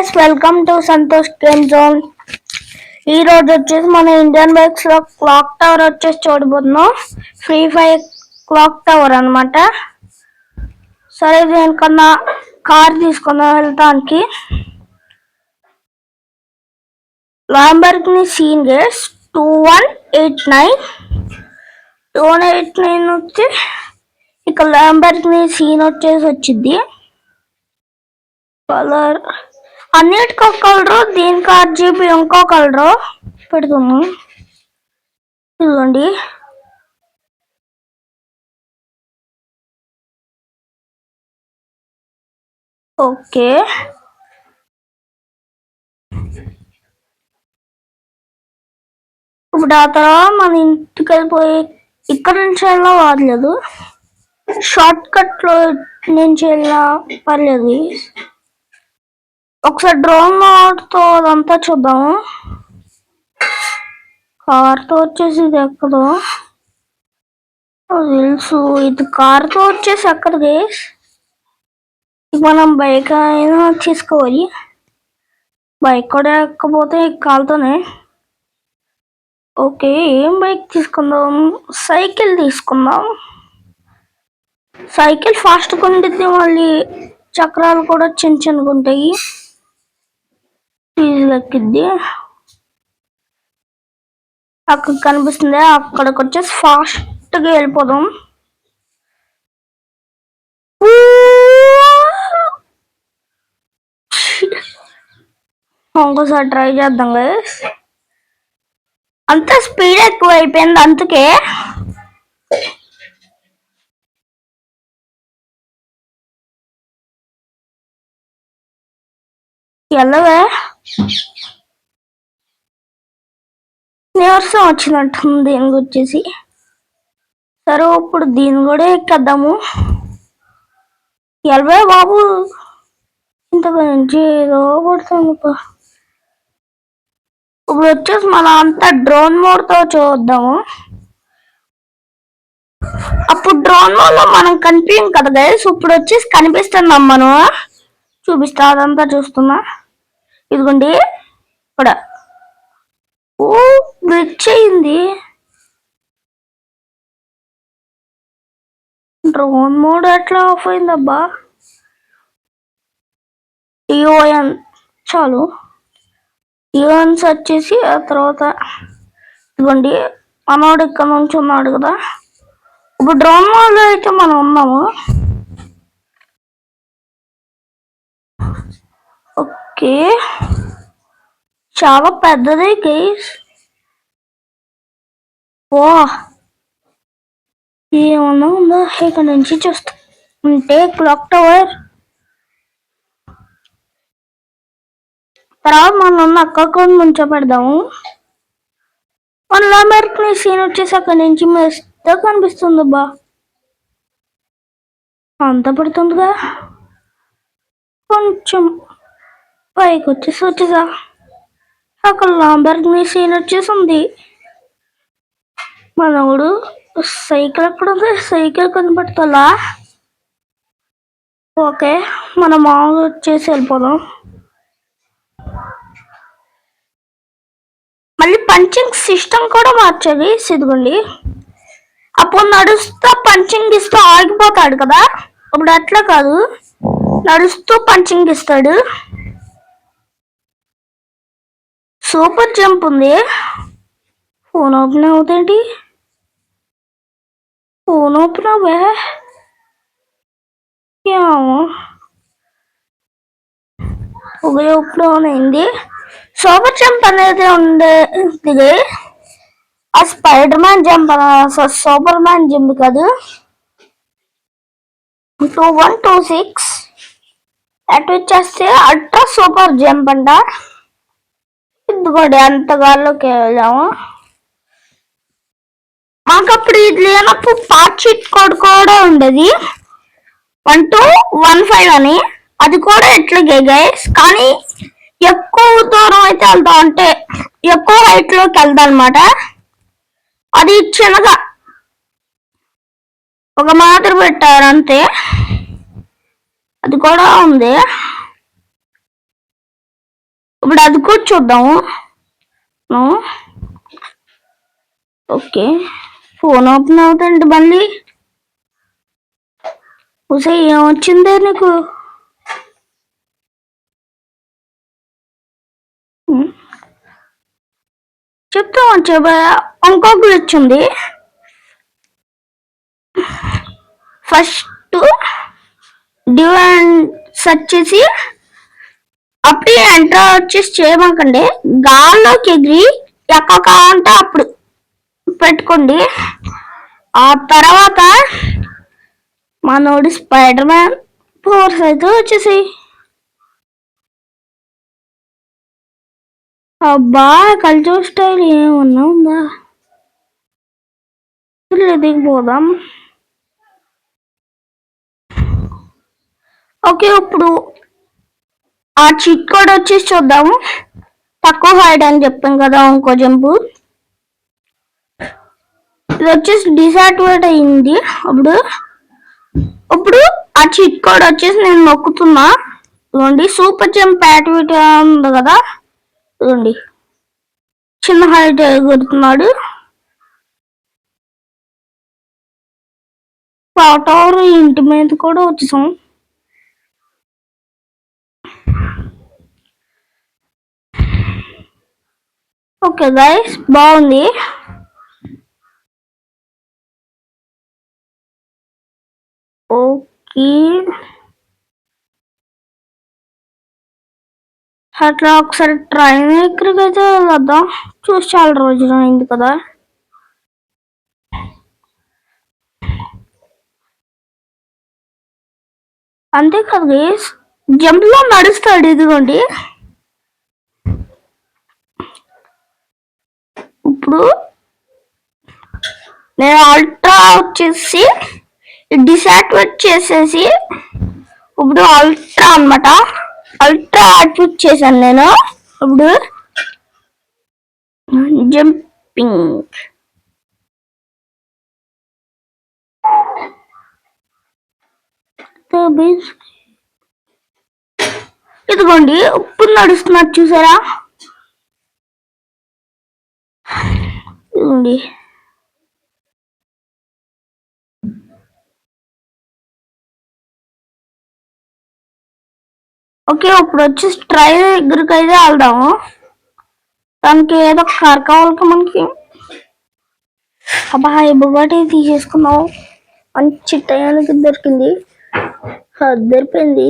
Guys, welcome to Santosh game zone. ఈ రోజు వచ్చేసి మన ఇండియన్ బైక్స్ లో క్లాక్ టవర్ వచ్చేసి చూడబోతున్నాం. ఫ్రీ ఫైర్ క్లాక్ టవర్ అనమాట. సరే, దేనికన్నా కార్ తీసుకుందాం వెళ్తానికి. లాంబర్గిని సీన్ గేస్ 2189 వచ్చి ఇక లాంబర్గిని సీన్ వచ్చేసి వచ్చింది. కలర్ అన్నిటికీ ఒక కలరు, దీనికి RGB ఇంకో కలరు పెడుతున్నాం. ఇదిగోండి, ఓకే. ఇప్పుడు ఆ తర్వాత మన ఇంటికి వెళ్ళిపోయి ఇక్కడ నుంచి వెళ్ళినా పర్లేదు, షార్ట్ కట్ లో నుంచి వెళ్ళినా పర్లేదు. ఒకసారి డ్రోన్ తో అదంతా చూద్దాము. కార్తో వచ్చేసి ఇది ఎక్కదు తెలుసు, ఇది కార్తో వచ్చేసి ఎక్కదు గైస్. మనం బైక్ అయినా తీసుకోవాలి. బైక్ కూడా ఎక్కకపోతే కాలుతోనే. ఓకే, ఏం బైక్ తీసుకుందాం? సైకిల్ తీసుకుందాం. సైకిల్ ఫాస్ట్గా ఉంటుంది, మళ్ళీ చక్రాలు కూడా చిన్న చిన్నగా ఉంటాయి, ఈజీగా ఎక్కిద్ది. అక్కడ కనిపిస్తుంది, అక్కడికి వచ్చేసి ఫాస్ట్గా వెళ్ళిపోదాం. ఇంకోసారి ట్రై చేద్దాం గైస్. అంత స్పీడ్ ఎక్కువ అయిపోయింది, అందుకే. ఎల్లవే నీరసం వచ్చినట్టుంది దీనికి వచ్చేసి. సరే, ఇప్పుడు దీన్ని కూడా ఎక్కేద్దాము. ఎలవే బాబు, ఇంతకు నుంచి ఏదో పడుతుంది. ఇప్పుడు వచ్చేసి మనం అంతా డ్రోన్ మోడ్ తో చూద్దాము. అప్పుడు డ్రోన్ మోడ్ లో మనం కనిపించాం కదా గైస్, ఇప్పుడు వచ్చేసి కనిపిస్తున్నాం. మనం చూపిస్తా, అదంతా చూస్తున్నా. ఇదిగోండి ఇక్కడ. ఓ, గ్లిచ్ అయింది. డ్రోన్ మోడ్ ఎట్లా ఆఫ్ అయిందబ్బా? టీఓఎన్ చాలు, టీఓఎన్స్ వచ్చేసి ఆ తర్వాత ఇదిగోండి, మనోడు ఇక్కడ నుంచి ఉన్నాడు కదా. ఇప్పుడు డ్రోన్ మోడ్ లో అయితే మనం ఉన్నాము. ఓకే, చాలా పెద్దది గైస్. వా, ఏమన్నా ఉందా? ఇక్కడ నుంచి చూస్తా ఉంటే క్లాక్ టవర్. తర్వాత మనం అక్కడ కూడా ముంచో పెడదాము. మన లాంబర్గిని సీన్ వచ్చేసి అక్కడి నుంచి మెస్తా కనిపిస్తుంది బా. అంత పడుతుందిగా, కొంచెం పైకి వచ్చేసా. అక్కడ లాంబర్గిని సీన్ వచ్చేసి ఉంది. మనోడు సైకిల్ ఎక్కడ ఉంది? సైకిల్ కనపడుతుందా? ఓకే, మన మామూలు వచ్చేసి వెళ్ళిపోదాం. మళ్ళీ పంచింగ్ సిస్టమ్ కూడా మార్చాలి. ఇదిగోండి, అప్పుడు నడుస్తూ పంచింగ్ ఇస్తూ ఆగిపోతాడు కదా, ఇప్పుడు అట్లా కాదు, నడుస్తూ పంచింగ్ ఇస్తాడు. సూపర్ జంప్ ఉంది. ఫోన్ ఓపెన్ అవుతాంటి, ఫోన్ ఓపెన్ అవ్వే. ఓపెన్ అయింది. సూపర్ జంప్ అనేది ఉండేది. ఆ spider man jump, super man jump కాదు. 2126 అటు వచ్చేస్తే అల్ట్రా సూపర్ జంప్ అంట. ఇదిగోండి, అంతగాల్లోకి వెళ్ళాము. మాకప్పుడు ఇది లేనప్పుడు పార్ట్ షీట్ కోడ్ కూడా ఉండేది, 1215 అని. అది కూడా ఎట్లాగే గైస్, కానీ ఎక్కువ దూరం అయితే వెళ్తాం, అంటే ఎక్కువ హైట్ లోకి వెళ్తాం అనమాట. అది చిన్నగా ఒక మాత్ర పెట్టారు అంతే. అది కూడా ఉంది. ఇప్పుడు అది కూడా చూద్దాము. ఓకే, ఫోన్ ఓపెన్ అవుతుంది మళ్ళీ. ఉసే ఏమొచ్చిందే నీకు? చెప్తామని చెప్పా. ఇంకొక వచ్చింది. ఫస్ట్ డివైన్ సెర్చ్ చేసి అప్పుడే ఎంటర్ వచ్చేసి చేయమాకండి. గాల్లోకి ఎగిరి ఎక్కడ కావాలంటే అప్పుడు పెట్టుకోండి. ఆ తర్వాత మనోడి స్పైడర్ మ్యాన్ ఫోర్స్ అయితే వచ్చేసి అబ్బా కల్చర్ స్టైల్ ఏమన్నా ఉందా? దిగిపోదాం. ఓకే, ఇప్పుడు ఆ చిట్ కోడ్ వచ్చేసి చూద్దాము. తక్కువ హైట్ అని చెప్పాం కదా, ఇంకో జంపు ఇది వచ్చేసి డిసాక్టివేట్ అయింది. ఇప్పుడు ఆ చిట్ కోడ్ వచ్చేసి నేను నొక్కుతున్నా. ఇదిగోండి, సూపర్ జంప్ యాక్టివిటీ ఉంది కదా, ఇదిగోండి చిన్న హైట్ ఎగురుతున్నాడు. టవర్ ఇంటి మీద కూడా వచ్చేసాం. ఓకే గైస్, బాగుంది. ఓకే, అట్లా ఒకసారి ట్రైన్ ఎక్కడికి అయితే వద్దాం. చూసి చాలా రోజులు అయింది కదా. అంతే కదా గైస్, జంప్ లో నడుస్తాడు. ఇదిగోండి, ఇప్పుడు నేను అల్ట్రా వచ్చేసి డిసాక్టివేట్ చేసేసి ఇప్పుడు అల్ట్రా అనమాట, అల్ట్రా యాక్టివేట్ చేశాను నేను. ఇప్పుడు జంపింగ్ ఇదిగోండి, ఇప్పుడు నడుస్తున్నారు చూసారా? ఇదిగోండి, ఓకే. ఇప్పుడు వచ్చి ట్రైన్ దగ్గరికి అయితే వెళ్దాము. దానికి ఏదో కార్ కావాలి మనకి. అబ్బా, బుగాటి తీసేసుకున్నాం. మంచి టయానికి దొరికింది, దొరికింది.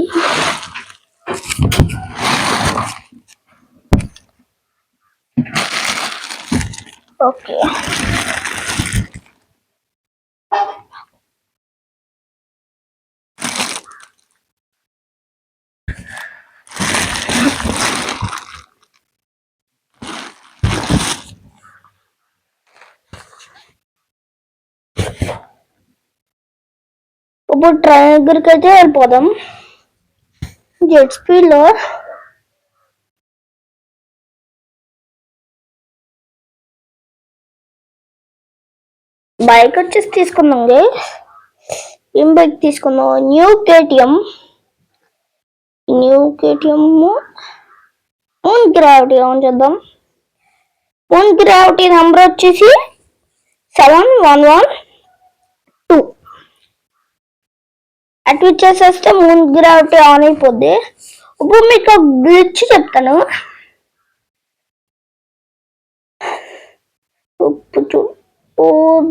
ఓకే, ఇప్పుడు ట్రైన్ దగ్గరికి అయితే వెళ్ళిపోదాం జెట్ స్పీడ్ లో. బైక్ వచ్చేసి తీసుకుందాం. ఏం బైక్ తీసుకుందాం? New KTM moon gravity on చేద్దాం. మూన్ గ్రావిటీ నెంబర్ వచ్చేసి 7112. యాక్టివేట్ చేసేస్తే మూన్ గ్రావిటీ ఆన్ అయిపోద్ది. ఇప్పుడు మీకు గ్లిచ్ చెప్తాను.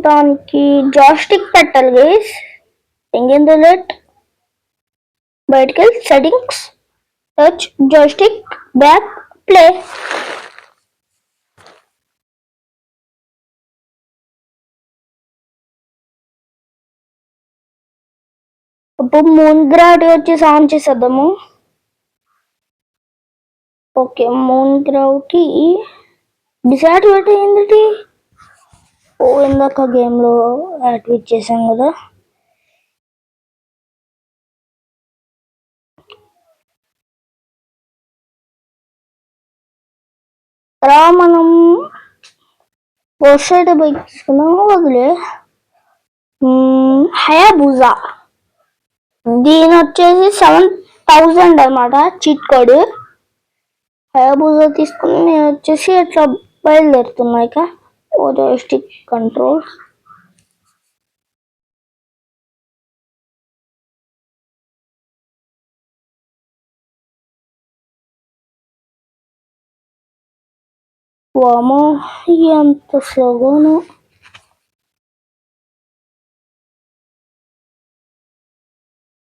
దానికి జాస్టిక్ పెట్టాలి గైస్. ఎంగేజ్ అలర్ట్, బయటికి వెళ్ళి settings, touch joystick, back, play. ఇప్పుడు మూన్ గ్రావిటీ వచ్చేసి ఆన్ చేసేద్దాము. ఓకే, మూన్ గ్రావిటీ డిసాక్టివేట్ అయింది. ఇందాక గేమ్ లో యాక్టివేట్ చేసాం కదా. మనం పోస్ట్ అయితే బైక్ తీసుకున్నాం. వదిలే హయాబుజా, దీని వచ్చేసి 7000 అనమాట చిట్ కోడ్. హయాబుజా తీసుకుని నేను వచ్చేసి అట్లా బయలుదేరుతున్నా ఇక జోయిస్టిక్ కంట్రోల్. వామో ఎంత స్లోగాను.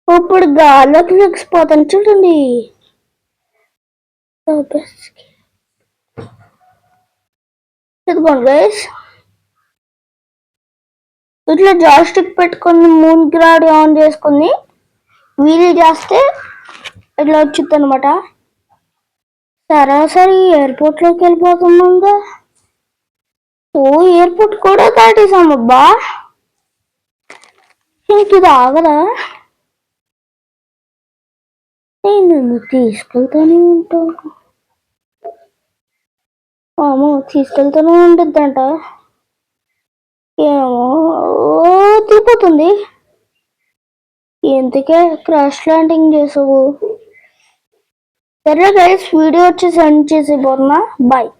ఇప్పుడు గాల్లోకి లెగిసిపోతాను చూడండి. ఇదిగోండి గైస్, ఇట్లా జాయిస్టిక్ పెట్టుకొని మూన్ గ్రాడ్ ఆన్ చేసుకుని వీలు చేస్తే ఇట్లా వచ్చింది అనమాట. సరాసరి ఎయిర్పోర్ట్ లోకి వెళ్ళిపోతున్నాగా. ఎయిర్పోర్ట్ కూడా దాటేసామబ్బా. ఇంక ఇది ఆగదా? నేను తీసుకెళ్తానే ఉంటాను. తీసుకెళ్తానే ఉంటుందంట. ఏమో తిప్పుతుంది. ఎందుకే క్రాష్ ల్యాండింగ్ చేసావు? సరే గైస్, వీడియో వచ్చి సెండ్ చేసి పోతున్నా. బాయ్.